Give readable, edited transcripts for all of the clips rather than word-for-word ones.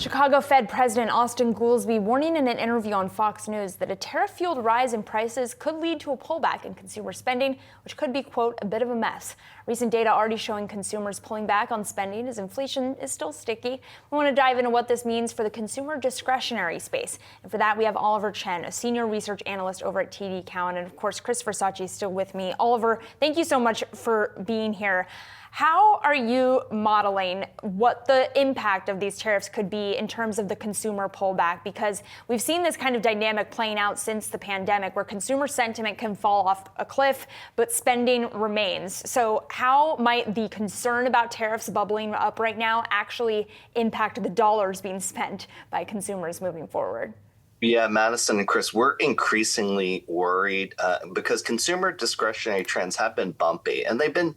Chicago Fed President Austin Goolsbee warning in an interview on Fox News that a tariff-fueled rise in prices could lead to a pullback in consumer spending, which could be, quote, a bit of a mess. Recent data already showing consumers pulling back on spending as inflation is still sticky. We want to dive into what this means for the consumer discretionary space. And for that, we have Oliver Chen, a senior research analyst over at TD Cowen. And of course, Chris Versace is still with me. Oliver, thank you so much for being here. How are you modeling what the impact of these tariffs could be in terms of the consumer pullback? Because we've seen this kind of dynamic playing out since the pandemic where consumer sentiment can fall off a cliff, but spending remains. So how might the concern about tariffs bubbling up right now actually impact the dollars being spent by consumers moving forward? Yeah, Madison and Chris, we're increasingly worried because consumer discretionary trends have been bumpy and they've been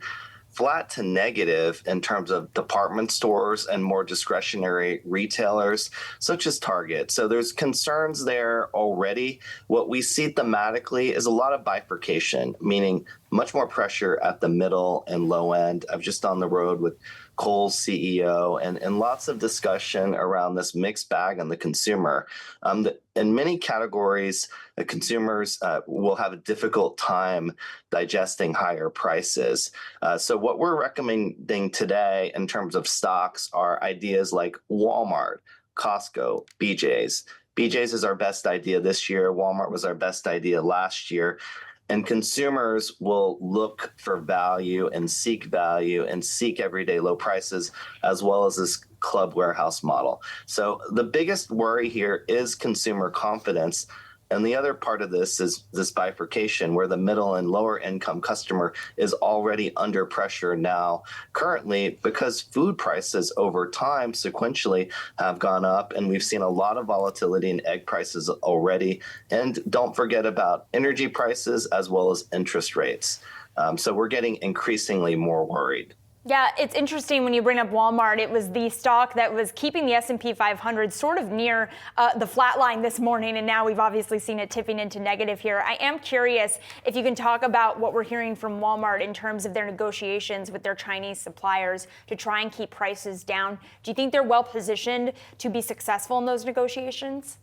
flat to negative in terms of department stores and more discretionary retailers such as Target. So there's concerns there already. What we see thematically is a lot of bifurcation, meaning much more pressure at the middle and low end. I'm just on the road with Kohl's CEO and lots of discussion around this mixed bag on the consumer. In many categories, the consumers will have a difficult time digesting higher prices. So what we're recommending today in terms of stocks are ideas like Walmart, Costco, BJ's. BJ's is our best idea this year. Walmart was our best idea last year. And consumers will look for value and seek everyday low prices, as well as this club warehouse model. So the biggest worry here is consumer confidence. And the other part of this is this bifurcation where the middle and lower income customer is already under pressure now currently because food prices over time sequentially have gone up. And we've seen a lot of volatility in egg prices already. And don't forget about energy prices as well as interest rates. So we're getting increasingly more worried. Yeah, it's interesting when you bring up Walmart. It was the stock that was keeping the S&P 500 sort of near the flat line this morning, and now we've obviously seen it tipping into negative here. I am curious if you can talk about what we're hearing from Walmart in terms of their negotiations with their Chinese suppliers to try and keep prices down. Do you think they're well positioned to be successful in those negotiations?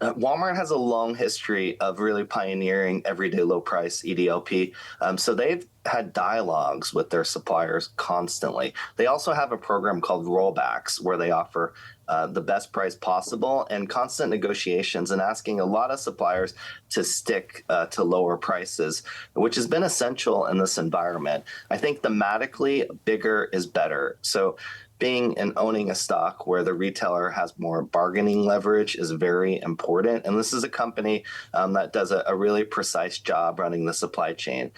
Walmart has a long history of really pioneering everyday low price EDLP. So they've had dialogues with their suppliers constantly. They also have a program called rollbacks where they offer the best price possible and constant negotiations and asking a lot of suppliers to stick to lower prices, which has been essential in this environment. I think thematically, bigger is better. So being and owning a stock where the retailer has more bargaining leverage is very important. And this is a company that does a really precise job running the supply chain.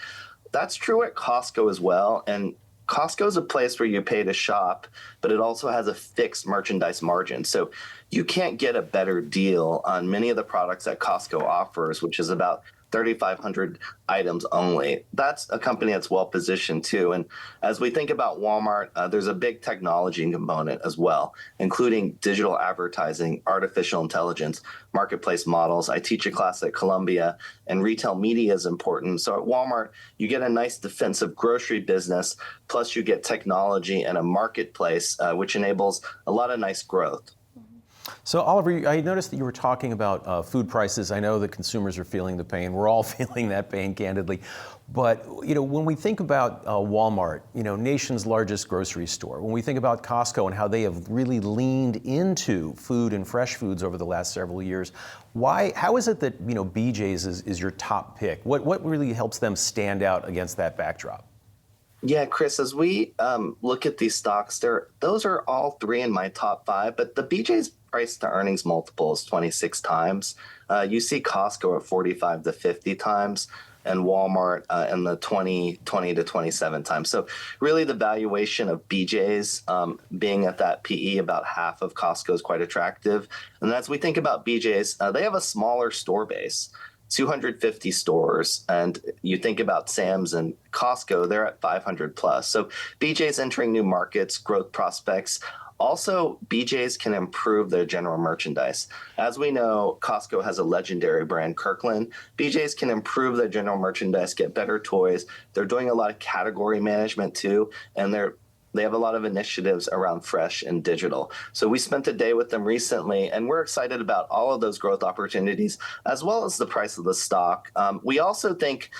That's true at Costco as well. And Costco is a place where you pay to shop, but it also has a fixed merchandise margin. So you can't get a better deal on many of the products that Costco offers, which is about 3,500 items only. That's a company that's well positioned too. And as we think about Walmart, there's a big technology component as well, including digital advertising, artificial intelligence, marketplace models. I teach a class at Columbia, and retail media is important. So at Walmart, you get a nice defensive grocery business, plus you get technology and a marketplace, which enables a lot of nice growth. So, Oliver, I noticed that you were talking about food prices. I know that consumers are feeling the pain. We're all feeling that pain, candidly. But, when we think about Walmart, nation's largest grocery store, when we think about Costco and how they have really leaned into food and fresh foods over the last several years, how is it that, BJ's is your top pick? What really helps them stand out against that backdrop? Yeah, Chris, as we look at these stocks, those are all three in my top five, but the BJ's price to earnings multiple is 26 times. You see Costco at 45 to 50 times and Walmart in the 20 to 27 times. So really the valuation of BJ's being at that PE about half of Costco is quite attractive. And as we think about BJ's, they have a smaller store base. 250 stores, and you think about Sam's and Costco, they're at 500 plus. So BJ's entering new markets, growth prospects. Also, BJ's can improve their general merchandise. As we know, Costco has a legendary brand, Kirkland. BJ's can improve their general merchandise, get better toys. They're doing a lot of category management too, and they're They have a lot of initiatives around fresh and digital. So we spent a day with them recently, and we're excited about all of those growth opportunities, as well as the price of the stock. We also think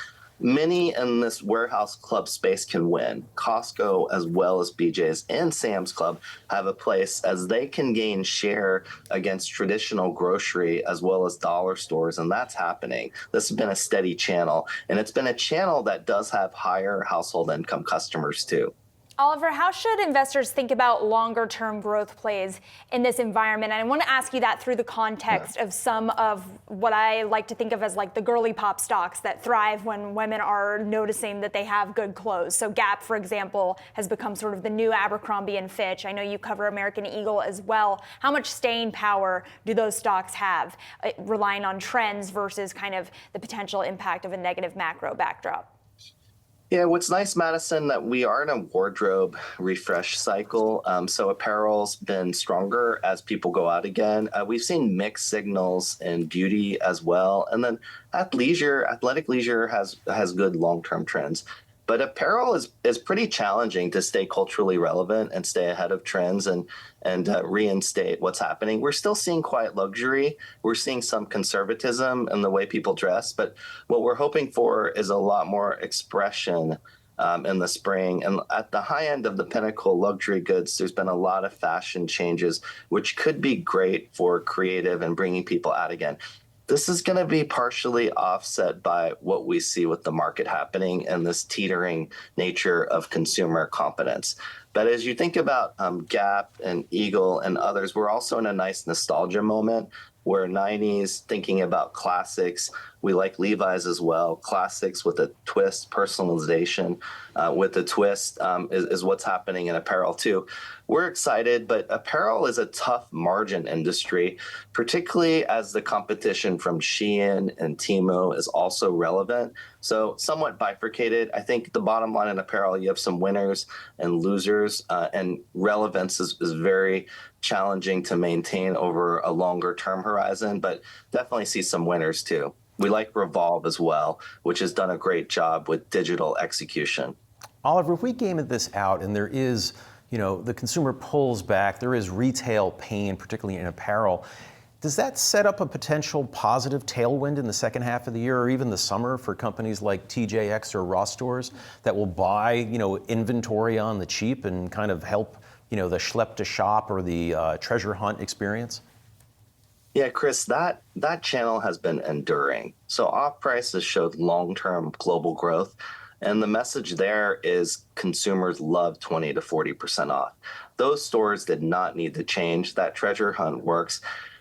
many in this warehouse club space can win. Costco, as well as BJ's and Sam's Club, have a place as they can gain share against traditional grocery as well as dollar stores, and that's happening. This has been a steady channel, and it's been a channel that does have higher household income customers too. Oliver, how should investors think about longer-term growth plays in this environment? And I want to ask you that through the context of some of what I like to think of as like the girly pop stocks that thrive when women are noticing that they have good clothes. So Gap, for example, has become sort of the new Abercrombie and Fitch. I know you cover American Eagle as well. How much staying power do those stocks have, relying on trends versus kind of the potential impact of a negative macro backdrop? Yeah, what's nice, Madison, that we are in a wardrobe refresh cycle. So apparel's been stronger as people go out again. We've seen mixed signals in beauty as well. And then athletic leisure has good long-term trends. But apparel is pretty challenging to stay culturally relevant and stay ahead of trends and reinstate what's happening. We're still seeing quiet luxury. We're seeing some conservatism in the way people dress. But what we're hoping for is a lot more expression in the spring. And at the high end of the pinnacle luxury goods, there's been a lot of fashion changes, which could be great for creative and bringing people out again. This is going to be partially offset by what we see with the market happening and this teetering nature of consumer confidence. But as you think about Gap and Eagle and others, we're also in a nice nostalgia moment where 90s, thinking about classics. We like Levi's as well. Classics with a twist, personalization with a twist is what's happening in apparel too. We're excited, but apparel is a tough margin industry, particularly as the competition from Shein and Temu is also relevant. So somewhat bifurcated. I think the bottom line in apparel, you have some winners and losers, and relevance is very challenging to maintain over a longer term horizon, but definitely see some winners too. We like Revolve as well, which has done a great job with digital execution. Oliver, if we game this out and there is, the consumer pulls back, there is retail pain, particularly in apparel, does that set up a potential positive tailwind in the second half of the year or even the summer for companies like TJX or Ross Stores that will buy, inventory on the cheap and kind of help, the schlep to shop or the treasure hunt experience? Yeah, Chris, that channel has been enduring. So off-price has showed long-term global growth. And the message there is consumers love 20 to 40% off. Those stores did not need to change. That treasure hunt works.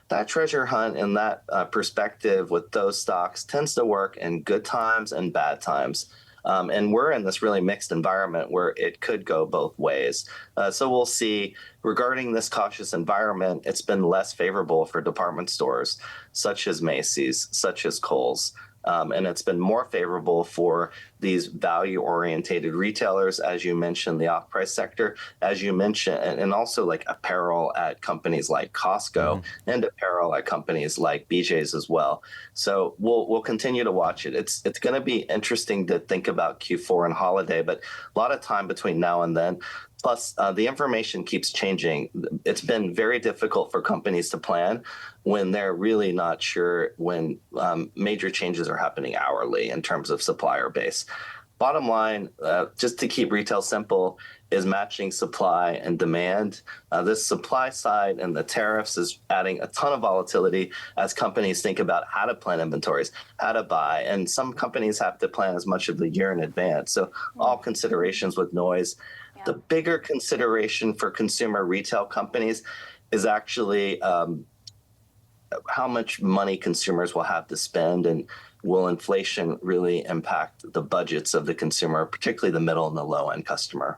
That treasure hunt and that perspective with those stocks tends to work in good times and bad times. And we're in this really mixed environment where it could go both ways. So we'll see. Regarding this cautious environment, it's been less favorable for department stores, such as Macy's, such as Kohl's. And it's been more favorable for these value-orientated retailers, as you mentioned, the off-price sector, as you mentioned, and also like apparel at companies like Costco and apparel at companies like BJ's as well. So we'll continue to watch it. It's going to be interesting to think about Q4 and holiday, but a lot of time between now and then. Plus, the information keeps changing. It's been very difficult for companies to plan when they're really not sure when major changes are happening hourly in terms of supplier base. Bottom line, just to keep retail simple, is matching supply and demand. This supply side and the tariffs is adding a ton of volatility as companies think about how to plan inventories, how to buy. And some companies have to plan as much of the year in advance. So all considerations with noise. The bigger consideration for consumer retail companies is actually how much money consumers will have to spend, and will inflation really impact the budgets of the consumer, particularly the middle and the low end customer.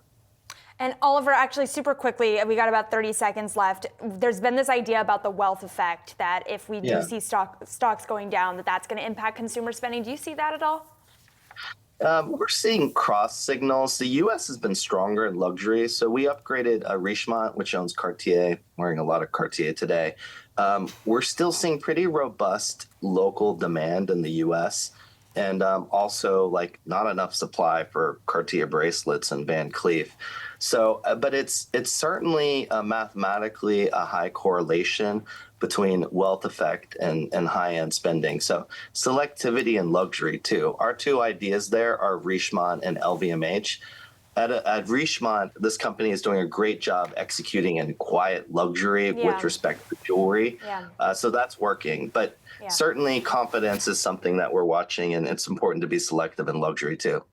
And Oliver, actually, super quickly, we got about 30 seconds left. There's been this idea about the wealth effect that if we do see stocks going down, that's going to impact consumer spending. Do you see that at all? We're seeing cross signals. The U.S. has been stronger in luxury, so we upgraded Richemont, which owns Cartier. Wearing a lot of Cartier today. We're still seeing pretty robust local demand in the U.S. and also like not enough supply for Cartier bracelets and Van Cleef. So, but it's certainly mathematically a high correlation between wealth effect and high-end spending. So selectivity and luxury too. Our two ideas there are Richemont and LVMH. At Richemont, this company is doing a great job executing in quiet luxury with respect to jewelry. So that's working. But certainly confidence is something that we're watching, and it's important to be selective in luxury too.